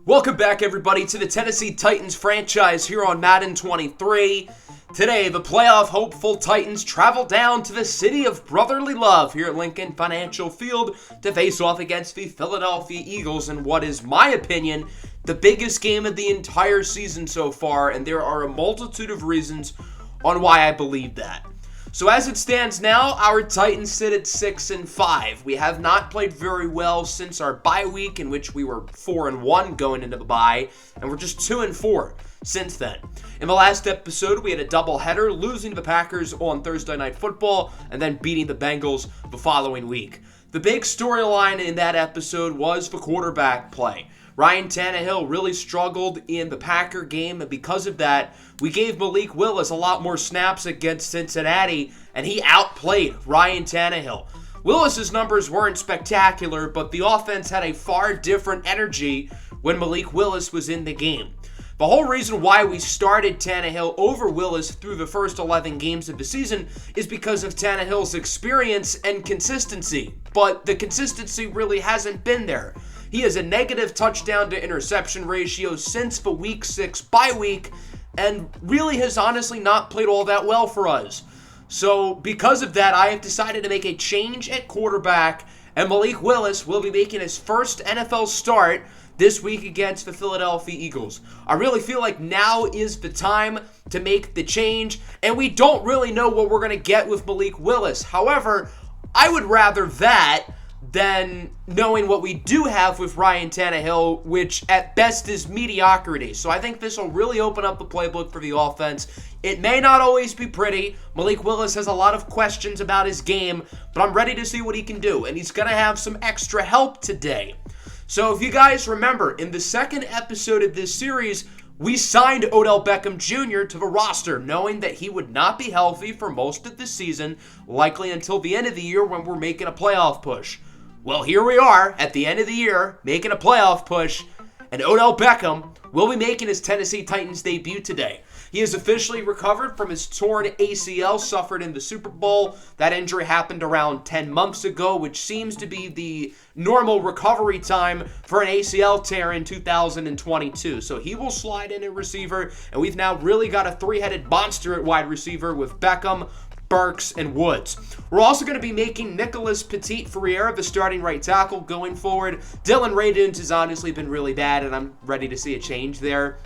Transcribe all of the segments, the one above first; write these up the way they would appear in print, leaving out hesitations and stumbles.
Welcome back, everybody, to the Tennessee Titans franchise here on Madden 23. Today, the playoff hopeful Titans travel down to the city of brotherly love here at Lincoln Financial Field to face off against the Philadelphia Eagles in what is, my opinion, the biggest game of the entire season so far, and there are a multitude of reasons on why I believe that. So as it stands now, our Titans sit at 6-5. We have not played very well since our bye week, in which we were 4-1 going into the bye, and we're just 2-4 since then. In the last episode, we had a doubleheader, losing to the Packers on Thursday Night Football, and then beating the Bengals the following week. The big storyline in that episode was the quarterback play. Ryan Tannehill really struggled in the Packer game, and because of that, we gave Malik Willis a lot more snaps against Cincinnati, and he outplayed Ryan Tannehill. Willis's numbers weren't spectacular, but the offense had a far different energy when Malik Willis was in the game. The whole reason why we started Tannehill over Willis through the first 11 games of the season is because of Tannehill's experience and consistency, but the consistency really hasn't been there. He has a negative touchdown to interception ratio since the week 6 bye week and really has honestly not played all that well for us. So because of that, I have decided to make a change at quarterback, and Malik Willis will be making his first NFL start this week against the Philadelphia Eagles. I really feel like now is the time to make the change, and we don't really know what we're going to get with Malik Willis. However, I would rather that than knowing what we do have with Ryan Tannehill, which at best is mediocrity. So I think this will really open up the playbook for the offense. It may not always be pretty. Malik Willis has a lot of questions about his game, but I'm ready to see what he can do, and he's going to have some extra help today. So if you guys remember, in the second episode of this series, we signed Odell Beckham Jr. to the roster, knowing that he would not be healthy for most of the season, likely until the end of the year when we're making a playoff push. Well, here we are at the end of the year, making a playoff push, and Odell Beckham will be making his Tennessee Titans debut today. He has officially recovered from his torn ACL suffered in the Super Bowl. That injury happened around 10 months ago, which seems to be the normal recovery time for an ACL tear in 2022. So he will slide in at receiver, and we've now really got a three-headed monster at wide receiver with Beckham, Burks, and Woods. We're also going to be making Nicholas Petit-Ferrier the starting right tackle going forward. Dylan Radunz has honestly been really bad, and I'm ready to see a change there.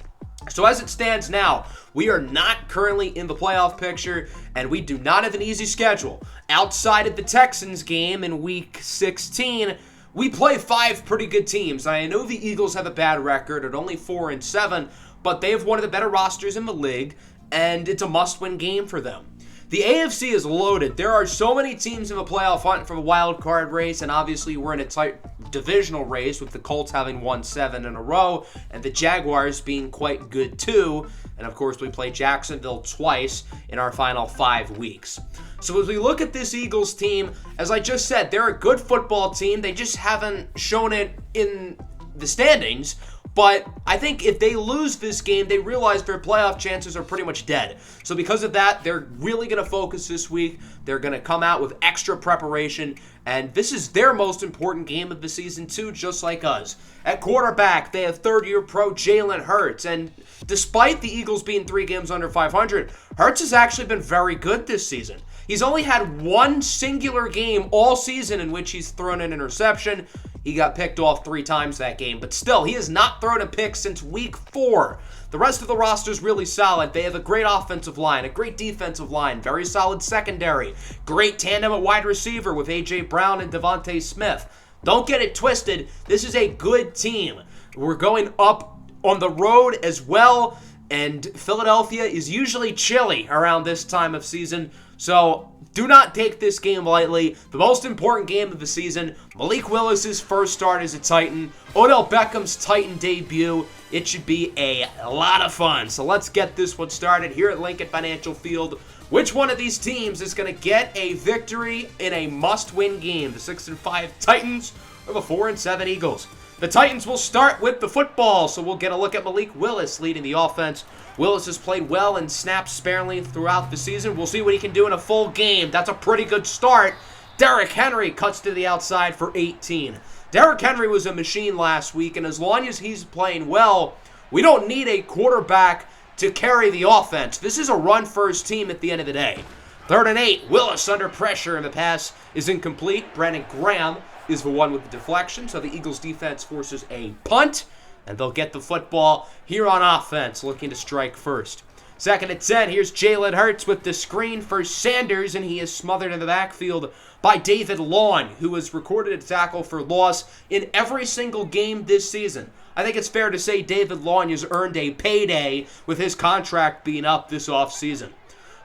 So as it stands now, we are not currently in the playoff picture, and we do not have an easy schedule. Outside of the Texans game in Week 16, we play 5 pretty good teams. I know the Eagles have a bad record at only 4-7, but they have one of the better rosters in the league, and it's a must-win game for them. The AFC is loaded. There are so many teams in the playoff hunt for the wild card race, and obviously we're in a tight divisional race with the Colts having won 7 in a row and the Jaguars being quite good too. And of course, we play Jacksonville twice in our final 5 weeks. So as we look at this Eagles team, as I just said, they're a good football team. They just haven't shown it in the standings. But I think if they lose this game, they realize their playoff chances are pretty much dead. So because of that, they're really going to focus this week. They're going to come out with extra preparation. And this is their most important game of the season too, just like us. At quarterback, they have third-year pro Jalen Hurts. And despite the Eagles being 3 games under 500, Hurts has actually been very good this season. He's only had one singular game all season in which he's thrown an interception. He got picked off 3 times that game, but still, he has not thrown a pick since week 4. The rest of the roster is really solid. They have a great offensive line, a great defensive line, very solid secondary, great tandem at wide receiver with A.J. Brown and Devontae Smith. Don't get it twisted. This is a good team. We're going up on the road as well, and Philadelphia is usually chilly around this time of season, so do not take this game lightly. The most important game of the season, Malik Willis' first start as a Titan, Odell Beckham's Titan debut. It should be a lot of fun. So let's get this one started here at Lincoln Financial Field. Which one of these teams is going to get a victory in a must-win game? The 6-5 Titans or the 4-7 Eagles? The Titans will start with the football, so we'll get a look at Malik Willis leading the offense. Willis has played well and snapped sparingly throughout the season. We'll see what he can do in a full game. That's a pretty good start. Derrick Henry cuts to the outside for 18. Derrick Henry was a machine last week, and as long as he's playing well, we don't need a quarterback to carry the offense. This is a run-first team at the end of the day. 3rd and 8, Willis under pressure, and the pass is incomplete. Brandon Graham is the one with the deflection, so the Eagles defense forces a punt, and they'll get the football here on offense, looking to strike first. 2nd and 10, here's Jalen Hurts with the screen for Sanders, and he is smothered in the backfield by David Long, who has recorded a tackle for loss in every single game this season. I think it's fair to say David Long has earned a payday with his contract being up this offseason.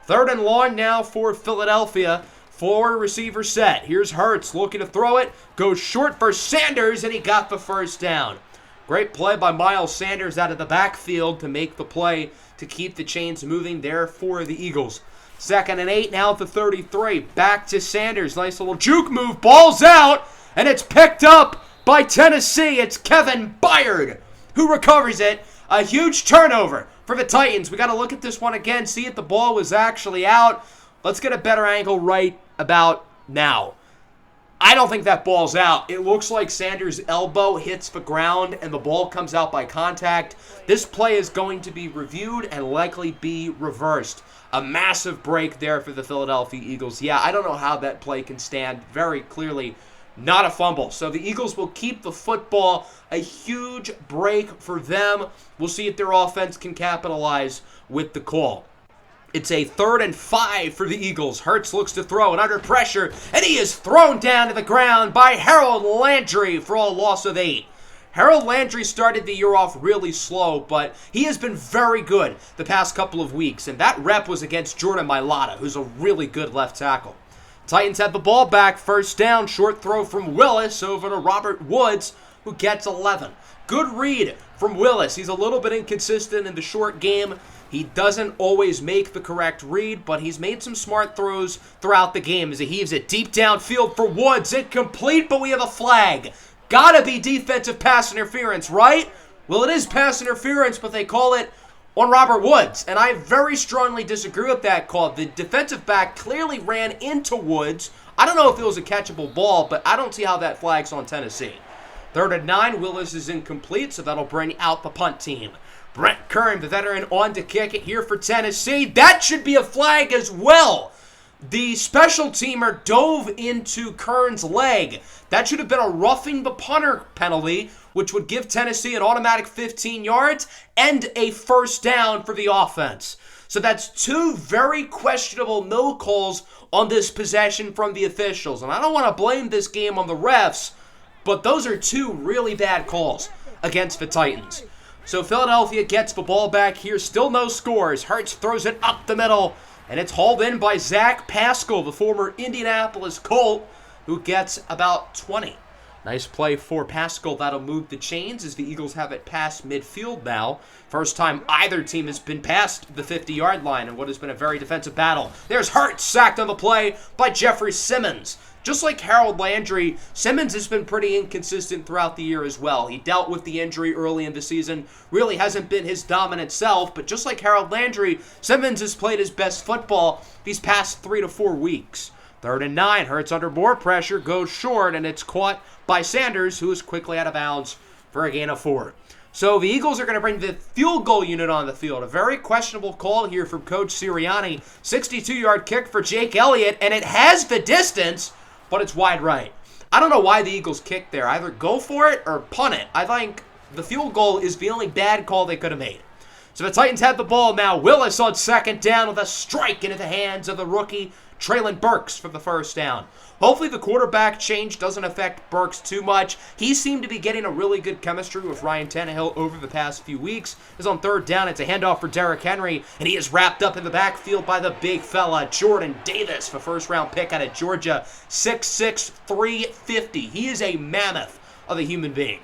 3rd and long now for Philadelphia. 4 receiver set. Here's Hurts looking to throw it. Goes short for Sanders, and he got the first down. Great play by Miles Sanders out of the backfield to make the play to keep the chains moving there for the Eagles. 2nd and 8 now at the 33. Back to Sanders. Nice little juke move. Ball's out, and it's picked up by Tennessee. It's Kevin Byard who recovers it. A huge turnover for the Titans. We got to look at this one again, see if the ball was actually out. Let's get a better angle right about now. I don't think that ball's out. It looks like Sanders' elbow hits the ground and the ball comes out by contact. This play is going to be reviewed and likely be reversed. A massive break there for the Philadelphia Eagles. Yeah, I don't know how that play can stand. Very clearly not a fumble. So the Eagles will keep the football. A huge break for them. We'll see if their offense can capitalize with the call. It's a 3rd and 5 for the Eagles. Hurts looks to throw and under pressure, and he is thrown down to the ground by Harold Landry for a loss of 8. Harold Landry started the year off really slow, but he has been very good the past couple of weeks, and that rep was against Jordan Mailata, who's a really good left tackle. Titans have the ball back, 1st down, short throw from Willis over to Robert Woods, who gets 11. Good read from Willis. He's a little bit inconsistent in the short game. He doesn't always make the correct read, but he's made some smart throws throughout the game as he heaves it deep downfield for Woods. Incomplete, but we have a flag. Gotta be defensive pass interference, right? Well, it is pass interference, but they call it on Robert Woods, and I very strongly disagree with that call. The defensive back clearly ran into Woods. I don't know if it was a catchable ball, but I don't see how that flag's on Tennessee. 3rd and 9, Willis is incomplete, so that'll bring out the punt team. Brent Kern, the veteran, on to kick it here for Tennessee. That should be a flag as well. The special teamer dove into Kern's leg. That should have been a roughing the punter penalty, which would give Tennessee an automatic 15 yards and a 1st down for the offense. So that's 2 very questionable no calls on this possession from the officials. And I don't want to blame this game on the refs, but those are 2 really bad calls against the Titans. So Philadelphia gets the ball back here. Still no scores. Hurts throws it up the middle, and it's hauled in by Zach Pascal, the former Indianapolis Colt, who gets about 20. Nice play for Pascal. That'll move the chains as the Eagles have it past midfield now. First time either team has been past the 50-yard line in what has been a very defensive battle. There's Hurts sacked on the play by Jeffrey Simmons. Just like Harold Landry, Simmons has been pretty inconsistent throughout the year as well. He dealt with the injury early in the season, really hasn't been his dominant self, but just like Harold Landry, Simmons has played his best football these past 3 to 4 weeks. 3rd and 9, Hurts under more pressure, goes short, and it's caught by Sanders, who is quickly out of bounds for a gain of 4. So the Eagles are going to bring the field goal unit on the field. A very questionable call here from Coach Sirianni. 62-yard kick for Jake Elliott, and it has the distance, but it's wide right. I don't know why the Eagles kicked there. Either go for it or punt it. I think the field goal is the only bad call they could have made. So the Titans have the ball now. Willis on 2nd down with a strike into the hands of the rookie Treylon Burks for the 1st down. Hopefully the quarterback change doesn't affect Burks too much. He seemed to be getting a really good chemistry with Ryan Tannehill over the past few weeks. As on 3rd down, it's a handoff for Derrick Henry, and he is wrapped up in the backfield by the big fella, Jordan Davis, the 1st-round pick out of Georgia, 6'6", 350. He is a mammoth of a human being.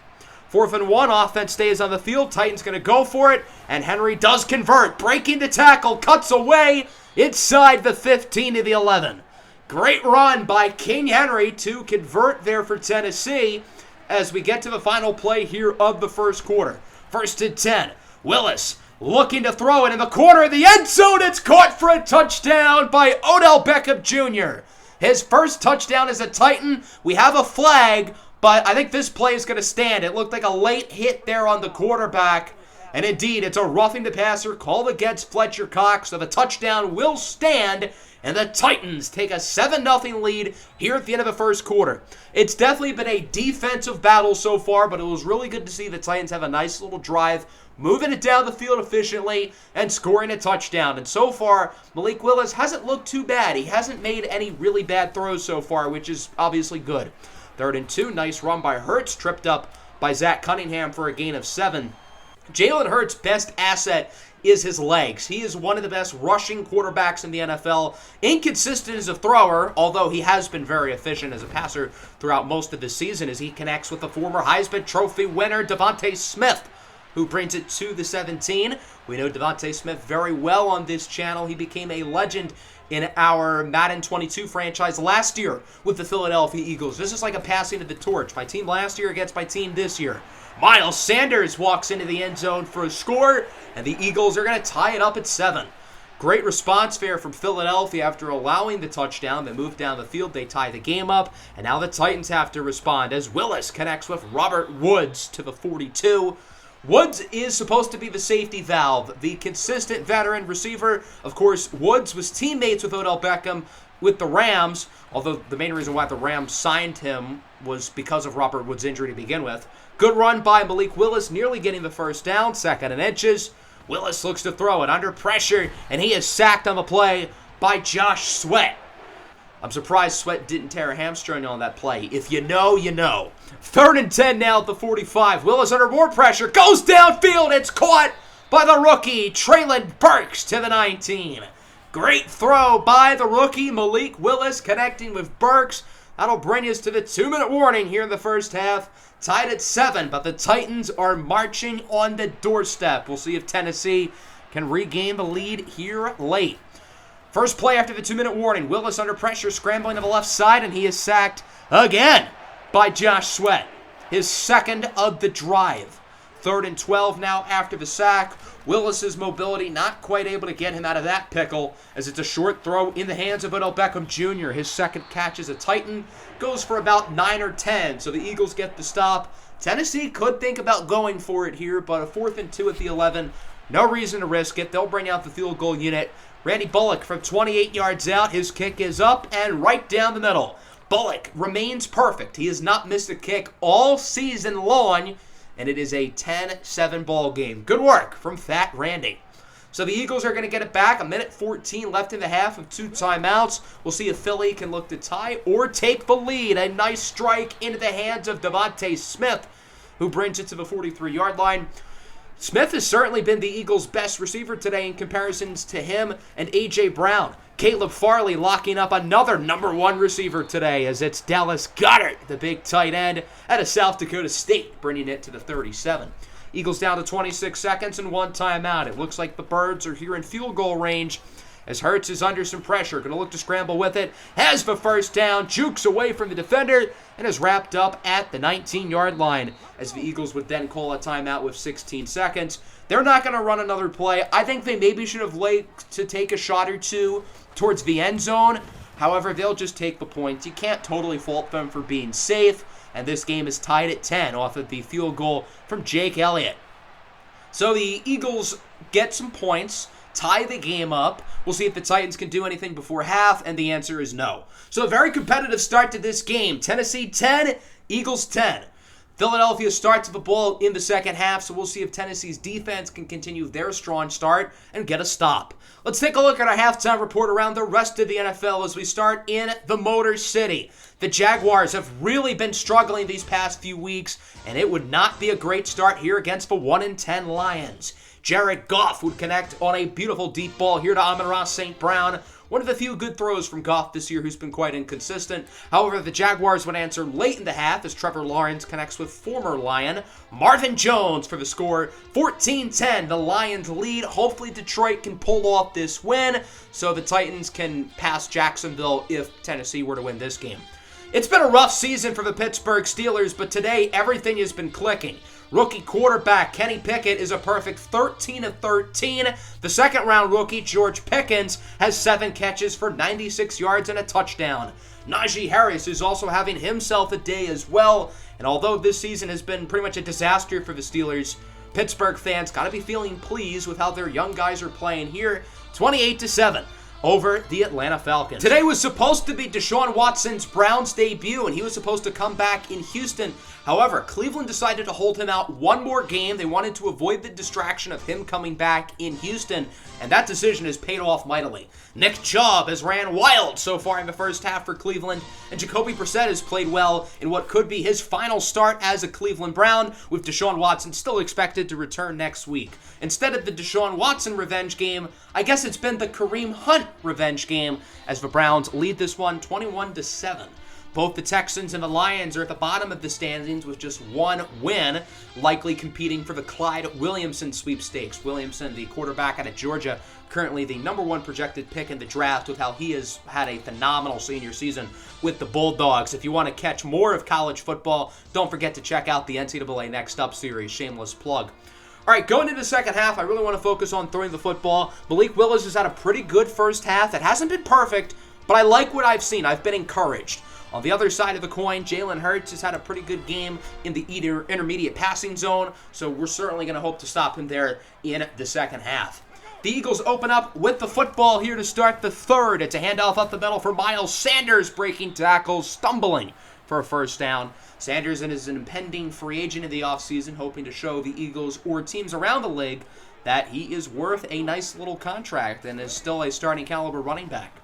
4th and 1, offense stays on the field. Titans going to go for it, and Henry does convert. Breaking the tackle, cuts away inside the 15 to the 11. Great run by King Henry to convert there for Tennessee as we get to the final play here of the 1st quarter. 1st and 10. Willis looking to throw it in the corner of the end zone. It's caught for a touchdown by Odell Beckham Jr. His 1st touchdown as a Titan. We have a flag, But I think this play is going to stand. It looked like a late hit there on the quarterback. And indeed, it's a roughing the passer called against Fletcher Cox. So the touchdown will stand. And the Titans take a 7-0 lead here at the end of the first quarter. It's definitely been a defensive battle so far, but it was really good to see the Titans have a nice little drive, moving it down the field efficiently and scoring a touchdown. And so far, Malik Willis hasn't looked too bad. He hasn't made any really bad throws so far, which is obviously good. 3rd and 2, nice run by Hurts, tripped up by Zach Cunningham for a gain of 7. Jalen Hurts' best asset is his legs. He is one of the best rushing quarterbacks in the NFL. Inconsistent as a thrower, although he has been very efficient as a passer throughout most of the season as he connects with the former Heisman Trophy winner Devontae Smith, who brings it to the 17. We know Devontae Smith very well on this channel. He became a legend in our Madden 22 franchise last year with the Philadelphia Eagles. This is like a passing of the torch. My team last year against my team this year. Miles Sanders walks into the end zone for a score, and the Eagles are going to tie it up at 7. Great response there from Philadelphia after allowing the touchdown. They move down the field, they tie the game up, and now the Titans have to respond as Willis connects with Robert Woods to the 42. Woods is supposed to be the safety valve, the consistent veteran receiver. Of course, Woods was teammates with Odell Beckham with the Rams, although the main reason why the Rams signed him was because of Robert Woods' injury to begin with. Good run by Malik Willis, nearly getting the first down, 2nd and inches. Willis looks to throw it under pressure, and he is sacked on the play by Josh Sweat. I'm surprised Sweat didn't tear a hamstring on that play. If you know, you know. 3rd and 10 now at the 45. Willis under more pressure. Goes downfield. It's caught by the rookie, Traylon Burks, to the 19. Great throw by the rookie, Malik Willis, connecting with Burks. That'll bring us to the 2-minute warning here in the first half. Tied at 7, but the Titans are marching on the doorstep. We'll see if Tennessee can regain the lead here late. First play after the 2-minute warning. Willis under pressure, scrambling to the left side, and he is sacked again by Josh Sweat. His 2nd of the drive. 3rd and 12 now after the sack. Willis's mobility not quite able to get him out of that pickle as it's a short throw in the hands of Odell Beckham Jr. His 2nd catch as a Titan goes for about 9 or 10, so the Eagles get the stop. Tennessee could think about going for it here, but a 4th and 2 at the 11. No reason to risk it. They'll bring out the field goal unit. Randy Bullock from 28 yards out. His kick is up and right down the middle. Bullock remains perfect. He has not missed a kick all season long, and it is a 10-7 ball game. Good work from Fat Randy. So the Eagles are going to get it back. 1:14 left in the half of 2 timeouts. We'll see if Philly can look to tie or take the lead. A nice strike into the hands of Devontae Smith, who brings it to the 43-yard line. Smith has certainly been the Eagles' best receiver today in comparisons to him and A.J. Brown. Caleb Farley locking up another #1 receiver today as it's Dallas Goedert, the big tight end out of South Dakota State, bringing it to the 37. Eagles down to 26 seconds and 1 timeout. It looks like the Birds are here in field goal range as Hurts is under some pressure. Going to look to scramble with it. Has the first down. Jukes away from the defender and is wrapped up at the 19-yard line as the Eagles would then call a timeout with 16 seconds. They're not going to run another play. I think they maybe should have waited to take a shot or two towards the end zone. However, they'll just take the points. You can't totally fault them for being safe. And this game is tied at 10 off of the field goal from Jake Elliott. So the Eagles get some points, tie the game up. We'll see if the Titans can do anything before half, and the answer is no. So a very competitive start to this game. Tennessee 10, Eagles 10. Philadelphia starts the ball in the second half, so we'll see if Tennessee's defense can continue their strong start and get a stop. Let's take a look at our halftime report around the rest of the NFL as we start in the Motor City. The Jaguars have really been struggling these past few weeks, and it would not be a great start here against the 1-10 Lions. Jared Goff would connect on a beautiful deep ball here to Amon-Ra St. Brown. One of the few good throws from Goff this year who's been quite inconsistent. However, the Jaguars would answer late in the half as Trevor Lawrence connects with former Lion Marvin Jones for the score. 14-10, the Lions lead. Hopefully Detroit can pull off this win so the Titans can pass Jacksonville if Tennessee were to win this game. It's been a rough season for the Pittsburgh Steelers, but today everything has been clicking. Rookie quarterback Kenny Pickett is a perfect 13 of 13. The second-round rookie George Pickens has 7 catches for 96 yards and a touchdown. Najee Harris is also having himself a day as well. And although this season has been pretty much a disaster for the Steelers, Pittsburgh fans got to be feeling pleased with how their young guys are playing here. 28-7 over the Atlanta Falcons. Today was supposed to be Deshaun Watson's Browns debut, and he was supposed to come back in Houston. However, Cleveland decided to hold him out one more game. They wanted to avoid the distraction of him coming back in Houston, and that decision has paid off mightily. Nick Chubb has ran wild so far in the first half for Cleveland, and Jacoby Brissett has played well in what could be his final start as a Cleveland Brown, with Deshaun Watson still expected to return next week. Instead of the Deshaun Watson revenge game, I guess it's been the Kareem Hunt revenge game, as the Browns lead this one 21-7. Both the Texans and the Lions are at the bottom of the standings with just one win, likely competing for the Clyde Williamson sweepstakes. Williamson, the quarterback out of Georgia, currently the #1 projected pick in the draft, with how he has had a phenomenal senior season with the Bulldogs. If you want to catch more of college football, don't forget to check out the NCAA Next Up series. Shameless plug. All right, going into the second half, I really want to focus on throwing the football. Malik Willis has had a pretty good first half. It hasn't been perfect, but I like what I've seen. I've been encouraged. On the other side of the coin, Jalen Hurts has had a pretty good game in the intermediate passing zone, so we're certainly going to hope to stop him there in the second half. The Eagles open up with the football here to start the third. It's a handoff up the middle for Miles Sanders, breaking tackles, stumbling for a first down. Sanders is an impending free agent in the offseason, hoping to show the Eagles or teams around the league that he is worth a nice little contract and is still a starting caliber running back.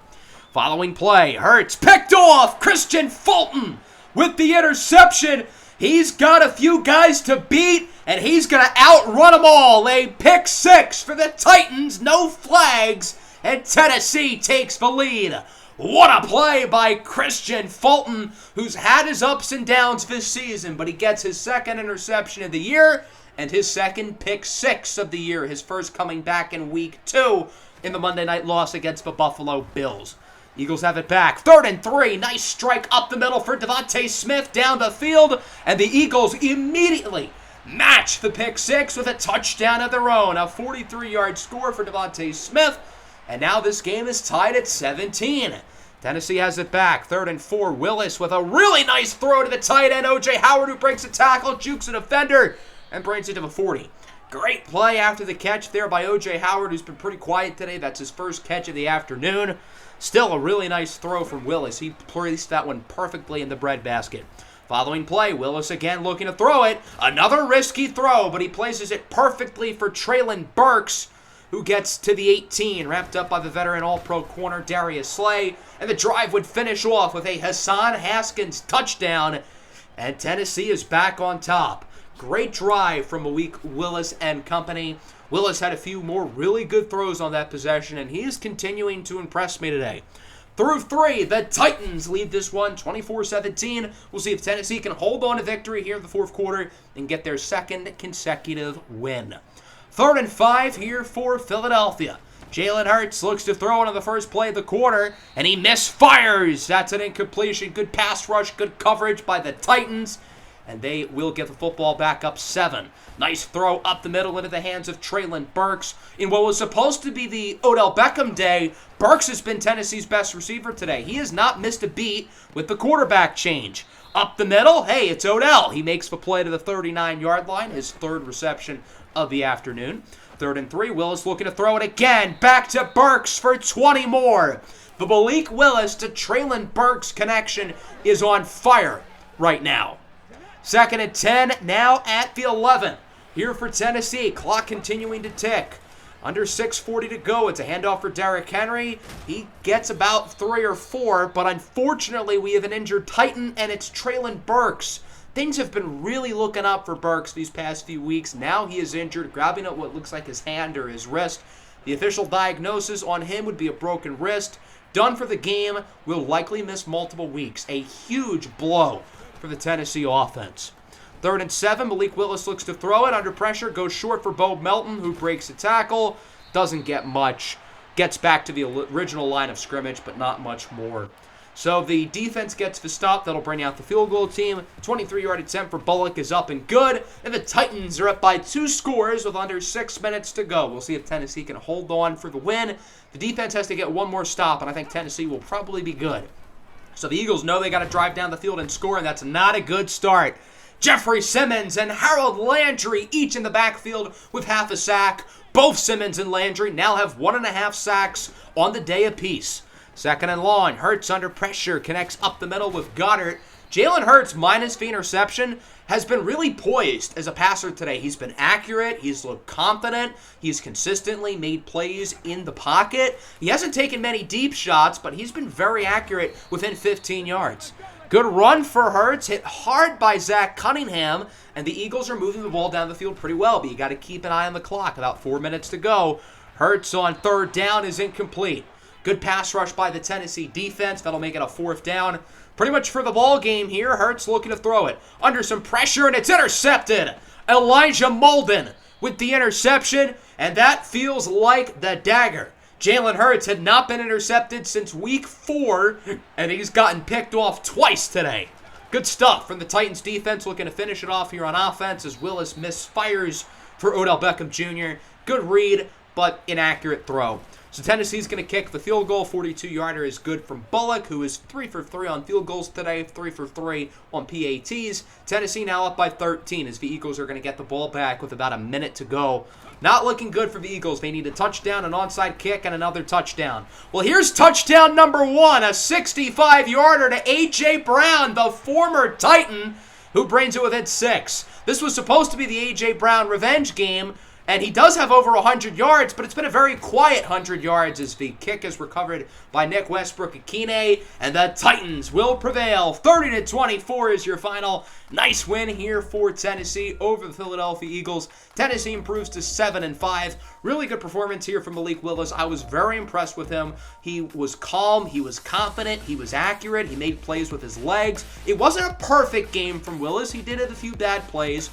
Following play, Hurts picked off. Christian Fulton with the interception. He's got a few guys to beat, and he's going to outrun them all. A pick six for the Titans, no flags, and Tennessee takes the lead. What a play by Christian Fulton, who's had his ups and downs this season, but he gets his second interception of the year and his second pick six of the year, his first coming back in week 2 in the Monday night loss against the Buffalo Bills. Eagles have it back. 3rd and 3. Nice strike up the middle for Devontae Smith down the field. And the Eagles immediately match the pick six with a touchdown of their own. A 43-yard score for Devontae Smith. And now this game is tied at 17. Tennessee has it back. 3rd and 4. Willis with a really nice throw to the tight end. O.J. Howard, who breaks a tackle, jukes a defender, and brings it to the 40. Great play after the catch there by O.J. Howard, who's been pretty quiet today. That's his first catch of the afternoon. Still a really nice throw from Willis. He placed that one perfectly in the breadbasket. Following play, Willis again looking to throw it. Another risky throw, but he places it perfectly for Treylon Burks, who gets to the 18, wrapped up by the veteran All-Pro corner Darius Slay. And the drive would finish off with a Hassan Haskins touchdown, and Tennessee is back on top. Great drive from Malik Willis and company. Willis had a few more really good throws on that possession, and he is continuing to impress me today. Through 3, the Titans lead this one 24-17. We'll see if Tennessee can hold on to victory here in the fourth quarter and get their second consecutive win. 3rd and 5 here for Philadelphia. Jalen Hurts looks to throw it on the first play of the quarter, and he misfires. That's an incompletion. Good pass rush, good coverage by the Titans, and they will get the football back up 7. Nice throw up the middle into the hands of Treylon Burks. In what was supposed to be the Odell Beckham day, Burks has been Tennessee's best receiver today. He has not missed a beat with the quarterback change. Up the middle, hey, it's Odell. He makes the play to the 39-yard line, his 3rd reception of the afternoon. 3rd and 3, Willis looking to throw it again. Back to Burks for 20 more. The Malik Willis to Treylon Burks connection is on fire right now. 2nd and 10, now at the 11. Here for Tennessee, clock continuing to tick. Under 6:40 to go. It's a handoff for Derrick Henry. He gets about 3 or 4, but unfortunately we have an injured Titan, and it's Treylon Burks. Things have been really looking up for Burks these past few weeks. Now he is injured, grabbing at what looks like his hand or his wrist. The official diagnosis on him would be a broken wrist. Done for the game, will likely miss multiple weeks. A huge blow for the Tennessee offense. 3rd and 7, Malik Willis looks to throw it under pressure, goes short for Bo Melton, who breaks a tackle, doesn't get much, gets back to the original line of scrimmage, but not much more. So the defense gets the stop. That'll bring out the field goal team. 23-yard attempt for Bullock is up and good, and the Titans are up by 2 scores with under 6 minutes to go. We'll see if Tennessee can hold on for the win. The defense has to get one more stop, and I think Tennessee will probably be good. So the Eagles know they got to drive down the field and score, and that's not a good start. Jeffrey Simmons and Harold Landry each in the backfield with half a sack. Both Simmons and Landry now have 1.5 sacks on the day apiece. Second and long, Hurts under pressure, connects up the middle with Goddard. Jalen Hurts, minus the interception, has been really poised as a passer today. He's been accurate. He's looked confident. He's consistently made plays in the pocket. He hasn't taken many deep shots, but he's been very accurate within 15 yards. Good run for Hurts, hit hard by Zach Cunningham, and the Eagles are moving the ball down the field pretty well, but you got to keep an eye on the clock. About 4 minutes to go. Hurts on third down is incomplete. Good pass rush by the Tennessee defense. That'll make it a fourth down. Pretty much for the ball game here. Hurts looking to throw it. Under some pressure, and it's intercepted. Elijah Molden with the interception, and that feels like the dagger. Jalen Hurts had not been intercepted since week 4, and he's gotten picked off twice today. Good stuff from the Titans defense, looking to finish it off here on offense as Willis misfires for Odell Beckham Jr. Good read, but inaccurate throw. So Tennessee's going to kick the field goal. 42-yarder is good from Bullock, who is 3 for 3 on field goals today, 3 for 3 on PATs. Tennessee now up by 13 as the Eagles are going to get the ball back with about a minute to go. Not looking good for the Eagles. They need a touchdown, an onside kick, and another touchdown. Well, here's touchdown number 1, a 65-yarder to A.J. Brown, the former Titan, who brings it within 6. This was supposed to be the A.J. Brown revenge game, and he does have over 100 yards, but it's been a very quiet 100 yards as the kick is recovered by Nick Westbrook-Akine, and the Titans will prevail. 30-24 is your final. Nice win here for Tennessee over the Philadelphia Eagles. Tennessee improves to 7-5. Really good performance here from Malik Willis. I was very impressed with him. He was calm. He was confident. He was accurate. He made plays with his legs. It wasn't a perfect game from Willis. He did have a few bad plays,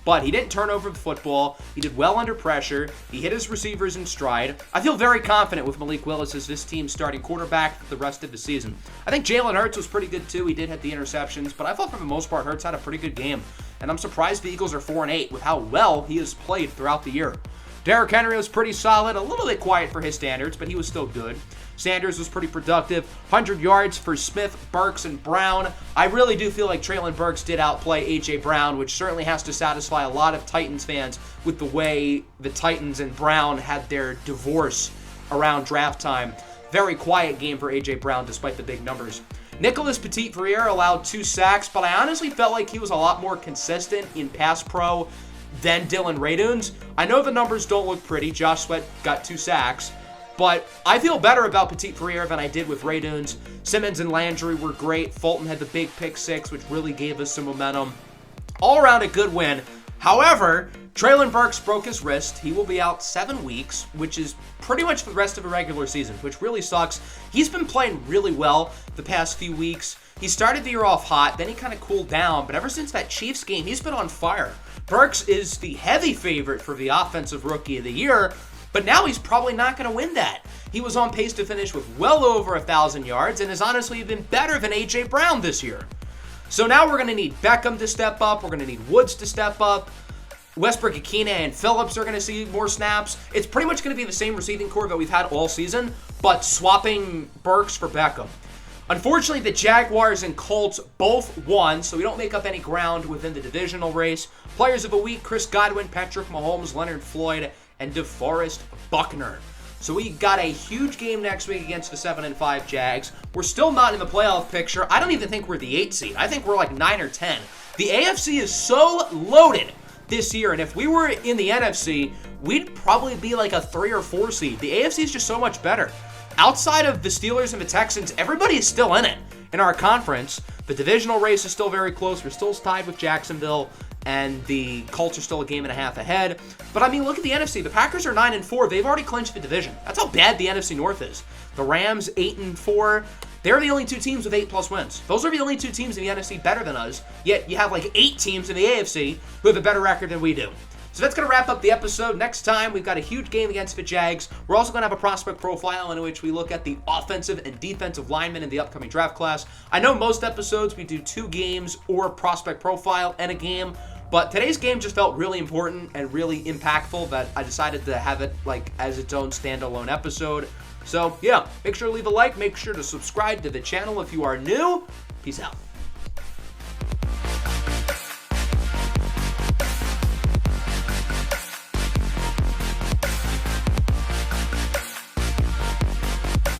but he didn't turn over the football. He did well under pressure. He hit his receivers in stride. I feel very confident with Malik Willis as this team's starting quarterback for the rest of the season. I think Jalen Hurts was pretty good too. He did hit the interceptions, but I thought for the most part Hurts had a pretty good game. And I'm surprised the Eagles are 4-8 with how well he has played throughout the year. Derrick Henry was pretty solid, a little bit quiet for his standards, but he was still good. Sanders was pretty productive. 100 yards for Smith, Burks, and Brown. I really do feel like Treylon Burks did outplay A.J. Brown, which certainly has to satisfy a lot of Titans fans with the way the Titans and Brown had their divorce around draft time. Very quiet game for A.J. Brown despite the big numbers. Nicholas Petit-Frere allowed 2 sacks, but I honestly felt like he was a lot more consistent in pass pro than Dylan Raduns. I know the numbers don't look pretty. Josh Sweat got 2 sacks. But I feel better about Petit-Frere than I did with Raduns. Simmons and Landry were great. Fulton had the big pick 6, which really gave us some momentum. All around a good win. However, Treylon Burks broke his wrist. He will be out 7 weeks, which is pretty much for the rest of a regular season, which really sucks. He's been playing really well the past few weeks. He started the year off hot, then he kind of cooled down, but ever since that Chiefs game, he's been on fire. Burks is the heavy favorite for the Offensive Rookie of the Year, but now he's probably not going to win that. He was on pace to finish with well over 1,000 yards and has honestly been better than A.J. Brown this year. So now we're going to need Beckham to step up. We're going to need Woods to step up. Westbrook-Akine and Phillips are going to see more snaps. It's pretty much going to be the same receiving core that we've had all season, but swapping Burks for Beckham. Unfortunately, the Jaguars and Colts both won, so we don't make up any ground within the divisional race. Players of the week, Chris Godwin, Patrick Mahomes, Leonard Floyd, and DeForest Buckner. So we got a huge game next week against the 7-5 Jags. We're still not in the playoff picture. I don't even think we're the 8 seed. I think we're like 9 or 10. The AFC is so loaded this year, and if we were in the NFC, we'd probably be like a 3 or 4 seed. The AFC is just so much better. Outside of the Steelers and the Texans, everybody is still in it in our conference. The divisional race is still very close. We're still tied with Jacksonville, and the Colts are still a game and a half ahead. But I mean, look at the NFC. The Packers are 9-4. They've already clinched the division. That's how bad the NFC North is. The Rams, 8-4. They're the only 2 teams with 8+ wins. Those are the only 2 teams in the NFC better than us. Yet you have like 8 teams in the AFC who have a better record than we do. So that's going to wrap up the episode. Next time, we've got a huge game against the Jags. We're also going to have a prospect profile in which we look at the offensive and defensive linemen in the upcoming draft class. I know most episodes we do 2 games or prospect profile and a game, but today's game just felt really important and really impactful that I decided to have it like as its own standalone episode. So, yeah, make sure to leave a like. Make sure to subscribe to the channel if you are new. Peace out.